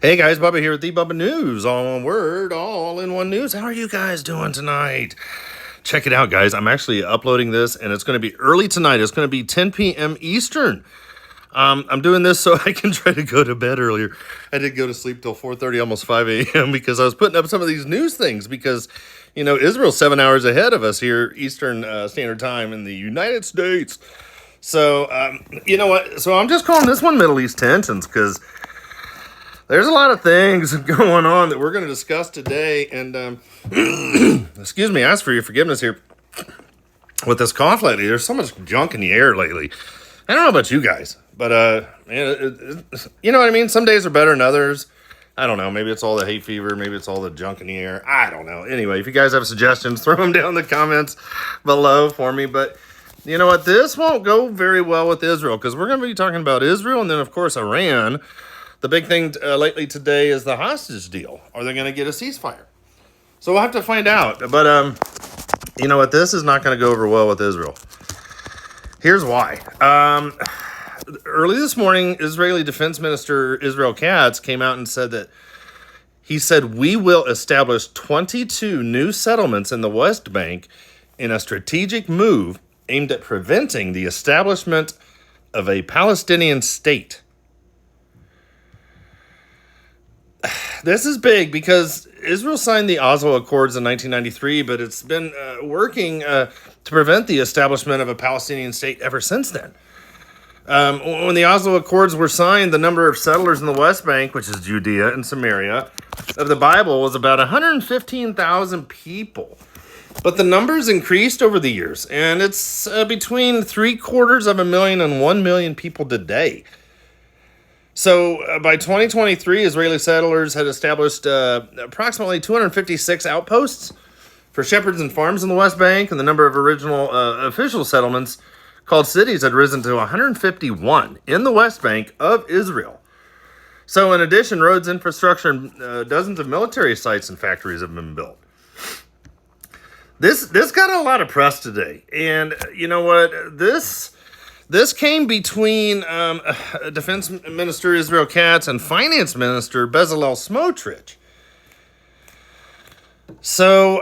Hey guys, Bubba here with the BubbaNews, all one word, all in one news. How are you guys doing tonight? Check it out, guys. I'm actually uploading this, and it's going to be early tonight. It's going to be 10 p.m. Eastern. I'm doing this so I can try to go to bed earlier. I did go to sleep till 4:30, almost 5 a.m. because I was putting up some of these news things because, you know, Israel's 7 hours ahead of us here, Eastern Standard Time in the United States. So, you know what? So I'm just calling this one Middle East tensions because there's a lot of things going on that we're going to discuss today. And, excuse me, I ask for your forgiveness here with this cough lately. There's so much junk in the air lately. I don't know about you guys, but, you know what I mean? Some days are better than others. I don't know. Maybe it's all the hay fever. Maybe it's all the junk in the air. I don't know. Anyway, if you guys have suggestions, throw them down in the comments below for me. But you know what? This won't go very well with Israel because we're going to be talking about Israel and then, of course, Iran. The big thing lately today is the hostage deal. Are they going to get a ceasefire? So we'll have to find out. But, you know what? This is not going to go over well with Israel. Here's why. Early this morning, Israeli Defense Minister Israel Katz came out and said that we will establish 22 new settlements in the West Bank in a strategic move aimed at preventing the establishment of a Palestinian state. This is big because Israel signed the Oslo Accords in 1993, but it's been working to prevent the establishment of a Palestinian state ever since then. When the Oslo Accords were signed, the number of settlers in the West Bank, which is Judea and Samaria, of the Bible was about 115,000 people. But the numbers increased over the years, and it's between 750,000 and 1 million people today. So by 2023, Israeli settlers had established approximately 256 outposts for shepherds and farms in the West Bank, and the number of original official settlements called cities had risen to 151 in the West Bank of Israel. So in addition, roads, infrastructure, and dozens of military sites and factories have been built. This got a lot of press today, and you know what? This came between Defense Minister Israel Katz and Finance Minister Bezalel Smotrich. So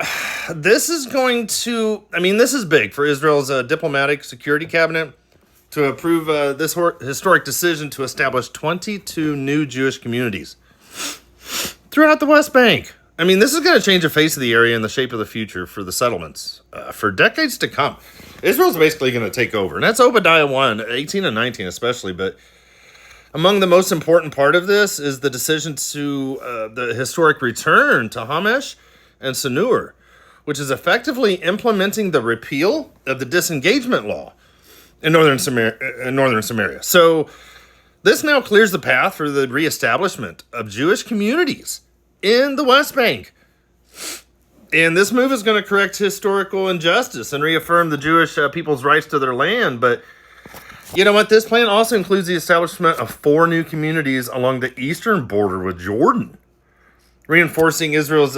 this is this is big for Israel's diplomatic security cabinet to approve this historic decision to establish 22 new Jewish communities throughout the West Bank. I mean, this is going to change the face of the area and the shape of the future for the settlements for decades to come. Israel's basically going to take over. And that's Obadiah 1, 18 and 19 especially. But among the most important part of this is the decision to the historic return to Hamesh and Sanur, which is effectively implementing the repeal of the disengagement law in northern Samaria. So this now clears the path for the reestablishment of Jewish communities in the West Bank. And this move is going to correct historical injustice and reaffirm the Jewish people's rights to their land. But you know what? This plan also includes the establishment of 4 new communities along the eastern border with Jordan, reinforcing Israel's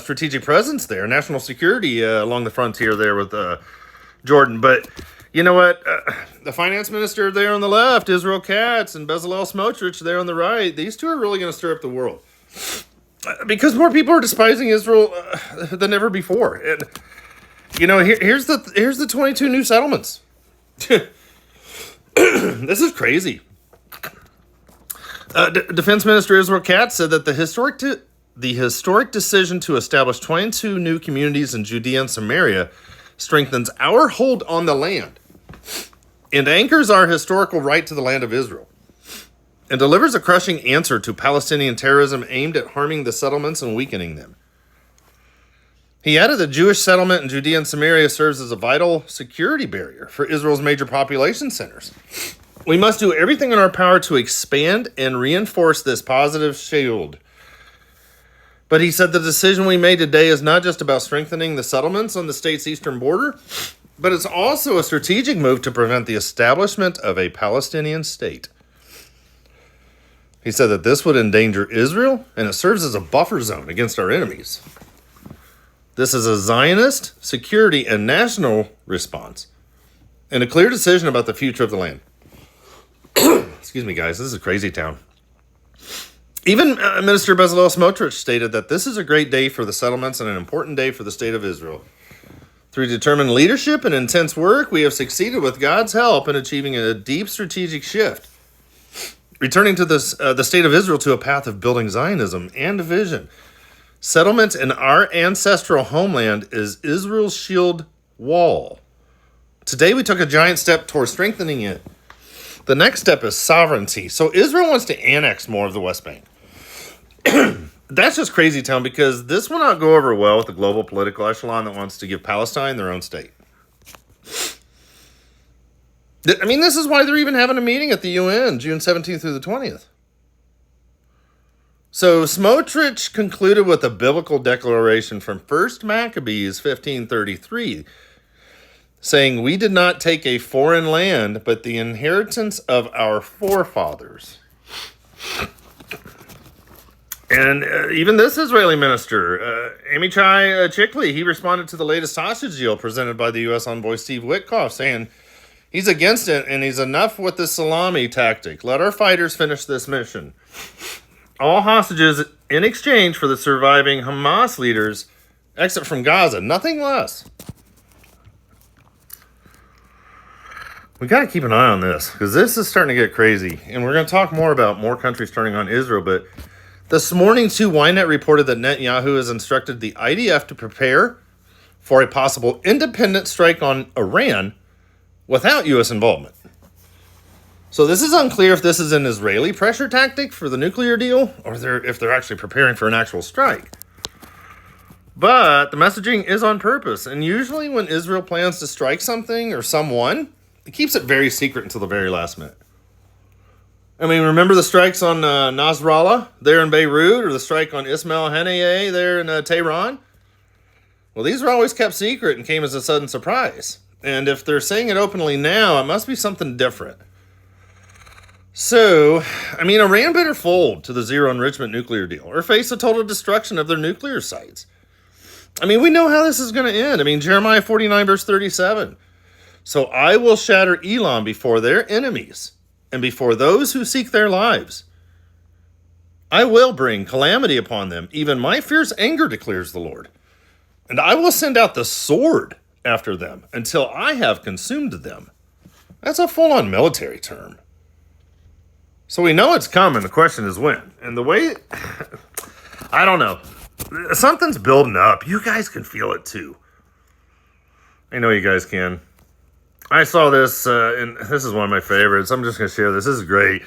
strategic presence there, national security along the frontier there with Jordan. But you know what? The finance minister there on the left, Israel Katz, and Bezalel Smotrich there on the right, these two are really going to stir up the world. Because more people are despising Israel than ever before. And, you know, here's the 22 new settlements. This is crazy. Defense Minister Israel Katz said that the historic decision to establish 22 new communities in Judea and Samaria strengthens our hold on the land and anchors our historical right to the land of Israel, and delivers a crushing answer to Palestinian terrorism aimed at harming the settlements and weakening them. He added that Jewish settlement in Judea and Samaria serves as a vital security barrier for Israel's major population centers. We must do everything in our power to expand and reinforce this positive shield. But he said the decision we made today is not just about strengthening the settlements on the state's eastern border, but it's also a strategic move to prevent the establishment of a Palestinian state. He said that this would endanger Israel, and it serves as a buffer zone against our enemies. This is a Zionist, security, and national response, and a clear decision about the future of the land. Excuse me, guys. This is a crazy town. Even Minister Bezalel Smotrich stated that this is a great day for the settlements and an important day for the state of Israel. Through determined leadership and intense work, we have succeeded with God's help in achieving a deep strategic shift, returning to the state of Israel to a path of building Zionism and division. Settlement in our ancestral homeland is Israel's shield wall. Today we took a giant step towards strengthening it. The next step is sovereignty. So Israel wants to annex more of the West Bank. That's just crazy town, because this will not go over well with the global political echelon that wants to give Palestine their own state. I mean, this is why they're even having a meeting at the UN, June 17th through the 20th. So Smotrich concluded with a biblical declaration from 1 Maccabees 15:33, saying, "We did not take a foreign land, but the inheritance of our forefathers." And even this Israeli minister, Amichai Chikli, he responded to the latest hostage deal presented by the U.S. envoy Steve Witkoff, saying he's against it and he's enough with the salami tactic. Let our fighters finish this mission. All hostages in exchange for the surviving Hamas leaders exit from Gaza, nothing less. We got to keep an eye on this, because this is starting to get crazy. And we're going to talk more about more countries turning on Israel, but this morning, too, Ynet reported that Netanyahu has instructed the IDF to prepare for a possible independent strike on Iran without U.S. involvement. So this is unclear if this is an Israeli pressure tactic for the nuclear deal, or if they're actually preparing for an actual strike. But the messaging is on purpose, and usually when Israel plans to strike something or someone, it keeps it very secret until the very last minute. I mean, remember the strikes on Nasrallah there in Beirut, or the strike on Ismail Haniyeh there in Tehran? Well, these were always kept secret and came as a sudden surprise. And if they're saying it openly now, it must be something different. So, I mean, Iran better fold to the zero enrichment nuclear deal or face the total destruction of their nuclear sites. I mean, we know how this is going to end. I mean, Jeremiah 49 verse 37. So I will shatter Elam before their enemies and before those who seek their lives. I will bring calamity upon them, even my fierce anger, declares the Lord. And I will send out the sword after them until I have consumed them. That's a full-on military term. So we know it's coming. The question is when. And the way, I don't know. Something's building up. You guys can feel it too. I know you guys can. I saw this, and this is one of my favorites. I'm just going to share this. This is great.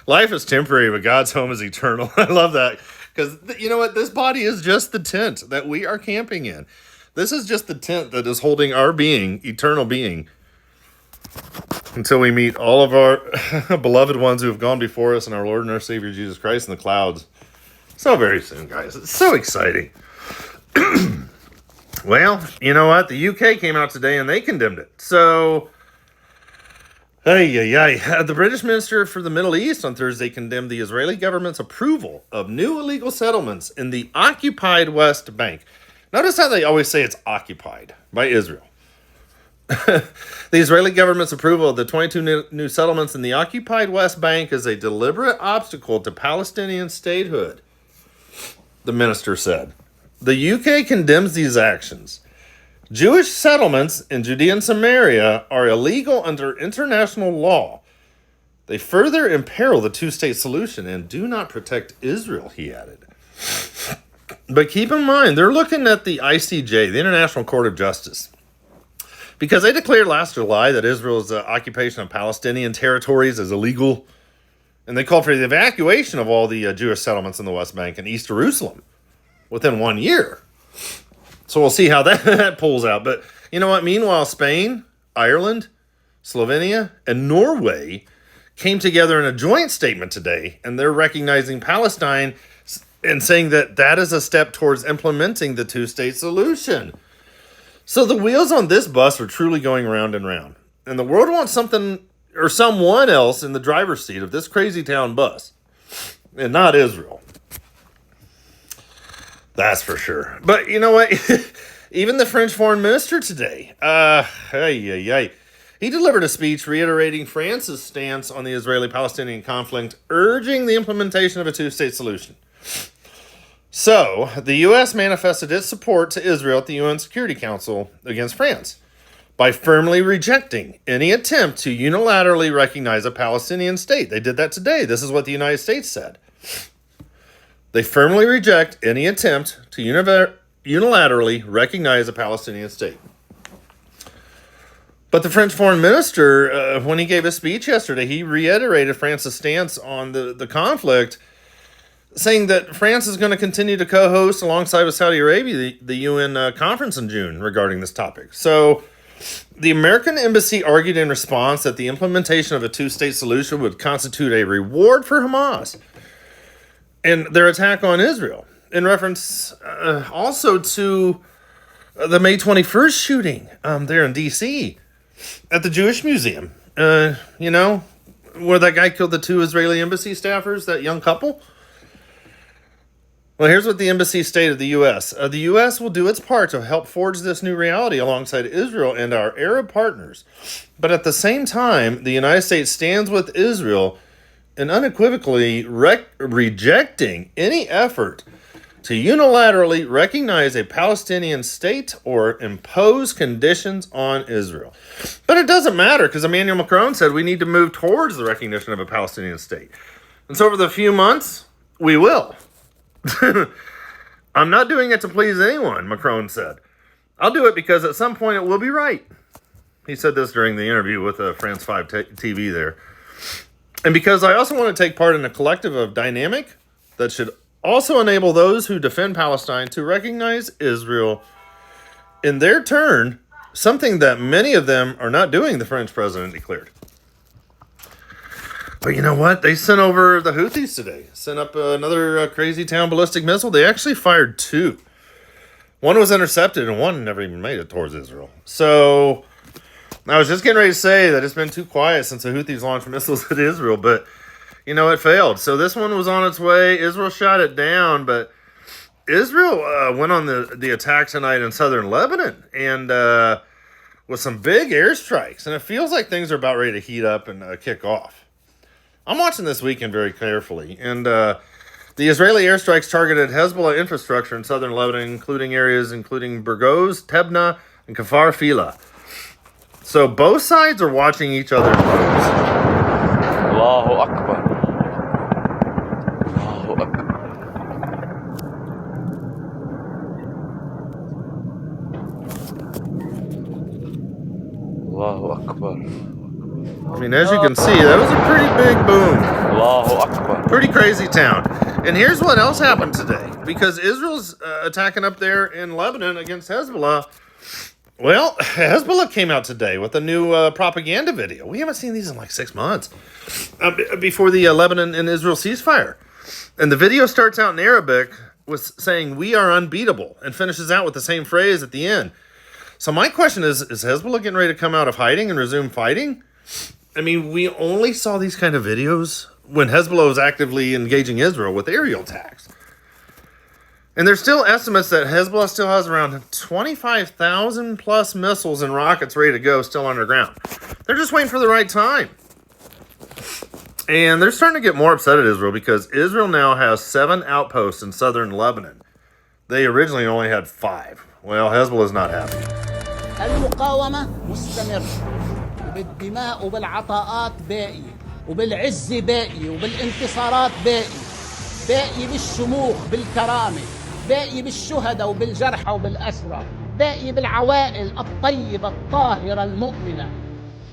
Life is temporary, but God's home is eternal. I love that. Because, you know what? This body is just the tent that we are camping in. This is just the tent that is holding our being, eternal being, until we meet all of our beloved ones who have gone before us in our Lord and our Savior Jesus Christ in the clouds. So very soon, guys. It's so exciting. Well, you know what? The UK came out today and they condemned it. So, the British Minister for the Middle East on Thursday condemned the Israeli government's approval of new illegal settlements in the occupied West Bank. Notice how they always say it's occupied by Israel. The Israeli government's approval of the 22 new settlements in the occupied West Bank is a deliberate obstacle to Palestinian statehood, the minister said. The UK condemns these actions. Jewish settlements in Judea and Samaria are illegal under international law. They further imperil the two-state solution and do not protect Israel, he added. But keep in mind, they're looking at the ICJ, the International Court of Justice, because they declared last July that Israel's occupation of Palestinian territories is illegal, and they called for the evacuation of all the Jewish settlements in the West Bank and East Jerusalem within 1 year. So we'll see how that pulls out. But you know what? Meanwhile, Spain, Ireland, Slovenia, and Norway came together in a joint statement today, and they're recognizing Palestine and saying that that is a step towards implementing the two-state solution. So the wheels on this bus are truly going round and round. And the world wants something or someone else in the driver's seat of this crazy town bus, and not Israel. That's for sure. But you know what? Even the French foreign minister today, he He delivered a speech reiterating France's stance on the Israeli-Palestinian conflict, urging the implementation of a two-state solution. So, the U.S. manifested its support to Israel at the UN Security Council against France by firmly rejecting any attempt to unilaterally recognize a Palestinian state. They did that today. This is what the United States said. They firmly reject any attempt to unilaterally recognize a Palestinian state. But the French foreign minister, when he gave a speech yesterday, he reiterated France's stance on the conflict, saying that France is going to continue to co-host alongside with Saudi Arabia the UN conference in June regarding this topic. So the American embassy argued in response that the implementation of a two-state solution would constitute a reward for Hamas and their attack on Israel, in reference also to the May 21st shooting there in D.C. at the Jewish Museum. Where that guy killed the 2 Israeli embassy staffers, that young couple. Well, here's what the embassy stated, the U.S. The U.S. will do its part to help forge this new reality alongside Israel and our Arab partners. But at the same time, the United States stands with Israel in unequivocally rejecting any effort to unilaterally recognize a Palestinian state or impose conditions on Israel. But it doesn't matter, because Emmanuel Macron said we need to move towards the recognition of a Palestinian state. And so over the few months, we will. I'm not doing it to please anyone, Macron said. I'll do it because at some point it will be right. He said this during the interview with France 5 TV there. And because I also want to take part in a collective of dynamic that should also enable those who defend Palestine to recognize Israel in their turn, something that many of them are not doing, the French president declared. But you know what? They sent over the Houthis today. Sent up another crazy town ballistic missile. They actually fired 2. One was intercepted and one never even made it towards Israel. So I was just getting ready to say that it's been too quiet since the Houthis launched missiles at Israel, but it failed. So this one was on its way. Israel shot it down, but Israel went on the attack tonight in southern Lebanon and with some big airstrikes. And it feels like things are about ready to heat up and kick off. I'm watching this weekend very carefully, and the Israeli airstrikes targeted Hezbollah infrastructure in southern Lebanon, including Burgos, Tebna, and Kfar Fila. So both sides are watching each other's moves. Allahu Akbar. Allahu Akbar. Allahu Akbar. I mean, as you can see, that was a pretty big boom. Allahu Akbar. Pretty crazy town. And here's what else happened today. Because Israel's attacking up there in Lebanon against Hezbollah. Well, Hezbollah came out today with a new propaganda video. We haven't seen these in like 6 months. Before the Lebanon and Israel ceasefire. And the video starts out in Arabic with saying, "We are unbeatable," and finishes out with the same phrase at the end. So my question is Hezbollah getting ready to come out of hiding and resume fighting? I mean, we only saw these kind of videos when Hezbollah was actively engaging Israel with aerial attacks. And there's still estimates that Hezbollah still has around 25,000 plus missiles and rockets ready to go still underground. They're just waiting for the right time. And they're starting to get more upset at Israel because Israel now has 7 outposts in southern Lebanon. They originally only had 5. Well, Hezbollah is not happy. المقاومة مستمرة وبالدماء وبالعطاءات باقي وبالعز باقي وبالانتصارات باقي بالشموخ بالكرامة باقي بالشهداء وبالجرحى وبالأسرى باقي بالعوائل الطيبة الطاهرة المؤمنة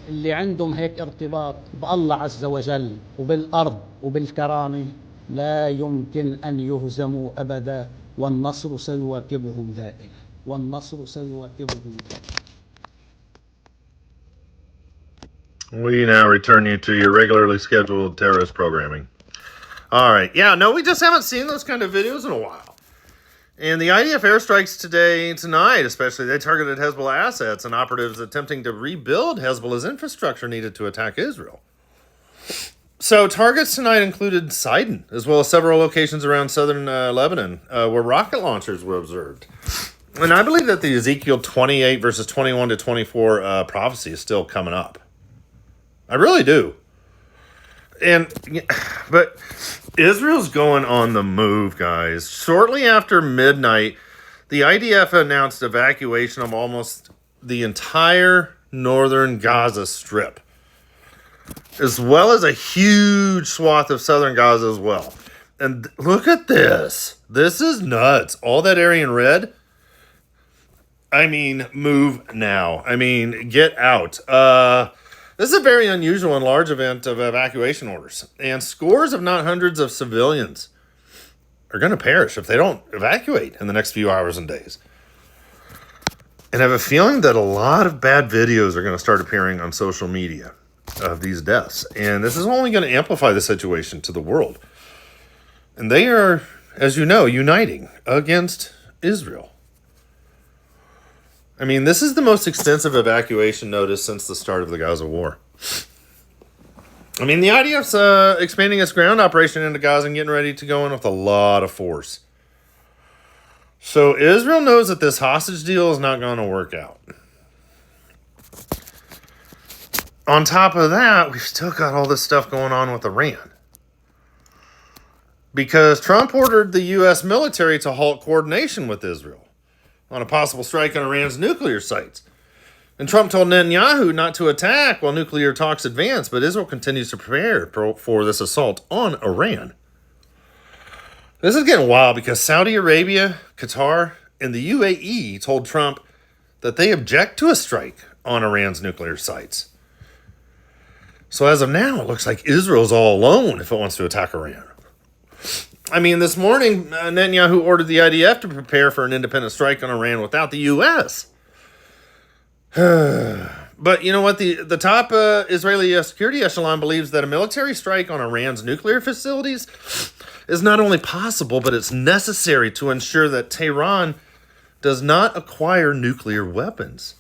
اللي عندهم هيك ارتباط بالله عز وجل وبالأرض وبالكرامة لا يمكن أن يهزموا أبدا والنصر سيواكبهم دائما والنصر سيواكبهم دائما. We now return you to your regularly scheduled terrorist programming. All right. Yeah, no, we just haven't seen those kind of videos in a while. And the IDF airstrikes tonight, especially, they targeted Hezbollah assets and operatives attempting to rebuild Hezbollah's infrastructure needed to attack Israel. So targets tonight included Sidon, as well as several locations around southern Lebanon, where rocket launchers were observed. And I believe that the Ezekiel 28 verses 21 to 24 prophecy is still coming up. I really do. But Israel's going on the move, guys. Shortly after midnight, the IDF announced evacuation of almost the entire northern Gaza Strip, as well as a huge swath of southern Gaza as well. And look at this. This is nuts. All that area in red. I mean, move now. I mean, get out. This is a very unusual and large event of evacuation orders. And scores, if not hundreds, of civilians are going to perish if they don't evacuate in the next few hours and days. And I have a feeling that a lot of bad videos are going to start appearing on social media of these deaths. And this is only going to amplify the situation to the world. And they are, as you know, uniting against Israel. I mean, this is the most extensive evacuation notice since the start of the Gaza war. I mean, the IDF's expanding its ground operation into Gaza and getting ready to go in with a lot of force. So Israel knows that this hostage deal is not going to work out. On top of that, we've still got all this stuff going on with Iran. Because Trump ordered the U.S. military to halt coordination with Israel on a possible strike on Iran's nuclear sites. And Trump told Netanyahu not to attack while nuclear talks advance, but Israel continues to prepare for this assault on Iran. This is getting wild because Saudi Arabia, Qatar, and the UAE told Trump that they object to a strike on Iran's nuclear sites. So as of now, it looks like Israel's all alone if it wants to attack Iran. I mean, this morning, Netanyahu ordered the IDF to prepare for an independent strike on Iran without the U.S. But you know what? The top Israeli security echelon believes that a military strike on Iran's nuclear facilities is not only possible, but it's necessary to ensure that Tehran does not acquire nuclear weapons.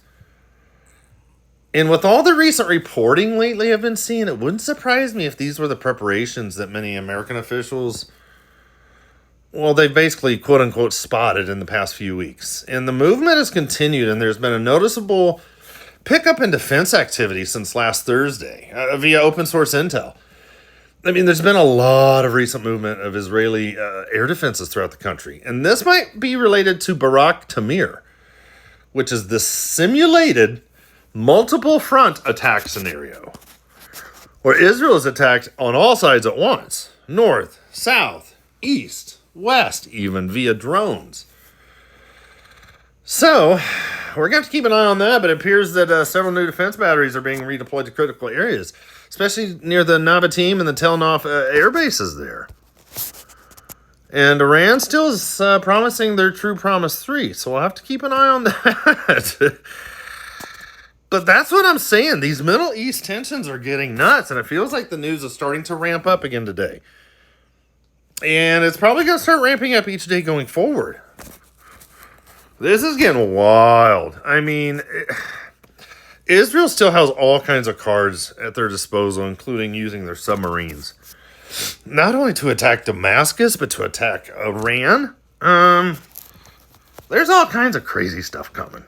And with all the recent reporting lately I've been seeing, it wouldn't surprise me if these were the preparations that many American officials, well, they basically, quote-unquote, spotted in the past few weeks. And the movement has continued, and there's been a noticeable pickup in defense activity since last Thursday via open-source intel. I mean, there's been a lot of recent movement of Israeli air defenses throughout the country. And this might be related to Barak Tamir, which is the simulated multiple front attack scenario, where Israel is attacked on all sides at once, north, south, east, west, even via drones. So, we're going to have to keep an eye on that, but it appears that several new defense batteries are being redeployed to critical areas, especially near the Navatim and the Tel Nof air bases there. And Iran still is promising their True Promise 3, so we'll have to keep an eye on that. But that's what I'm saying. These Middle East tensions are getting nuts, and it feels like the news is starting to ramp up again today. And it's probably going to start ramping up each day going forward. This is getting wild. I mean, Israel still has all kinds of cards at their disposal, including using their submarines. Not only to attack Damascus, but to attack Iran. There's all kinds of crazy stuff coming.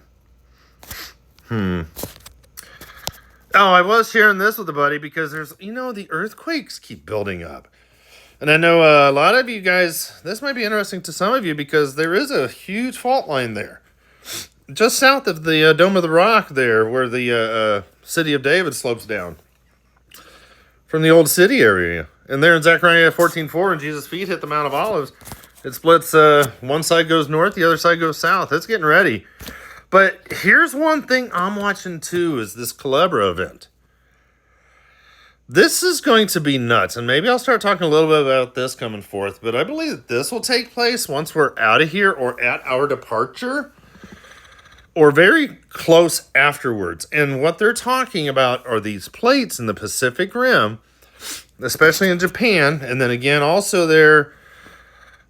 Oh, I was sharing this with a buddy because there's, the earthquakes keep building up. And I know a lot of you guys, this might be interesting to some of you because there is a huge fault line there. Just south of the Dome of the Rock there, where the city of David slopes down from the old city area. And there in Zechariah 14:4, when Jesus' feet hit the Mount of Olives, it splits, one side goes north, the other side goes south. It's getting ready. But here's one thing I'm watching too, is this Culebra event. This is going to be nuts, and maybe I'll start talking a little bit about this coming forth, but I believe that this will take place once we're out of here or at our departure or very close afterwards. And what they're talking about are these plates in the Pacific Rim, especially in Japan, and then again also there,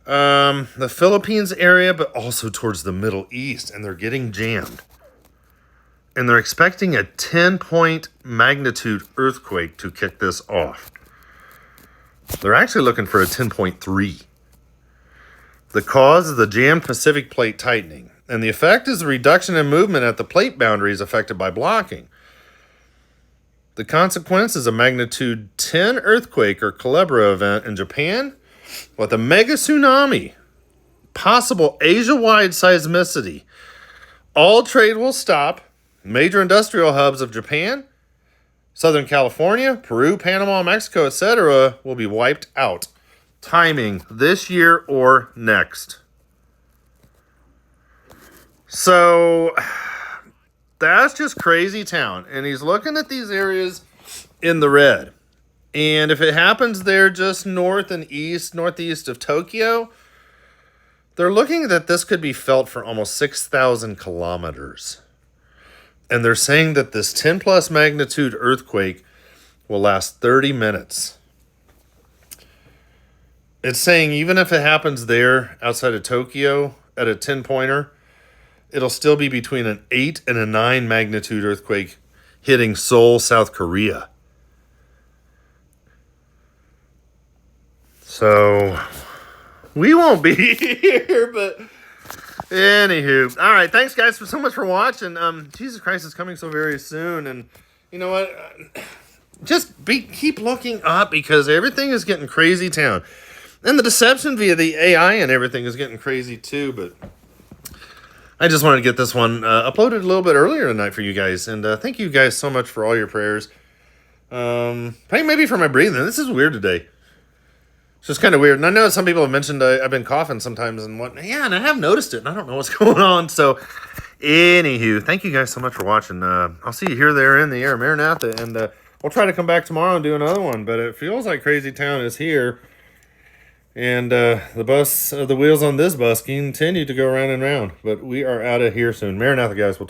the Philippines area, but also towards the Middle East, and they're getting jammed. And they're expecting a 10-point magnitude earthquake to kick this off. They're actually looking for a 10.3. The cause is the jammed Pacific plate tightening, and the effect is the reduction in movement at the plate boundaries affected by blocking. The consequence is a magnitude 10 earthquake or cholera event in Japan with a mega tsunami. Possible Asia-wide seismicity. All trade will stop. Major industrial hubs of Japan, Southern California, Peru, Panama, Mexico, etc. will be wiped out. Timing this year or next. So that's just crazy town. And he's looking at these areas in the red. And if it happens there just north and northeast of Tokyo, they're looking that this could be felt for almost 6,000 kilometers. And they're saying that this 10 plus magnitude earthquake will last 30 minutes. It's saying even if it happens there outside of Tokyo at a 10-pointer, it'll still be between an 8 and a 9 magnitude earthquake hitting Seoul, South Korea. So we won't be here, but anywho. All right, thanks guys so much for watching. Jesus Christ is coming so very soon, and you know what? Keep looking up because everything is getting crazy town. And the deception via the AI and everything is getting crazy too, but I just wanted to get this one uploaded a little bit earlier tonight for you guys. And thank you guys so much for all your prayers. Maybe for my breathing. This is weird today. It's just kind of weird. And I know some people have mentioned I've been coughing sometimes and whatnot. Yeah, and I have noticed it. And I don't know what's going on. So, anywho, thank you guys so much for watching. I'll see you here, there, in the air, Maranatha. And we'll try to come back tomorrow and do another one. But it feels like Crazy Town is here. And the wheels on this bus continue to go round and round. But we are out of here soon. Maranatha, guys. We'll talk.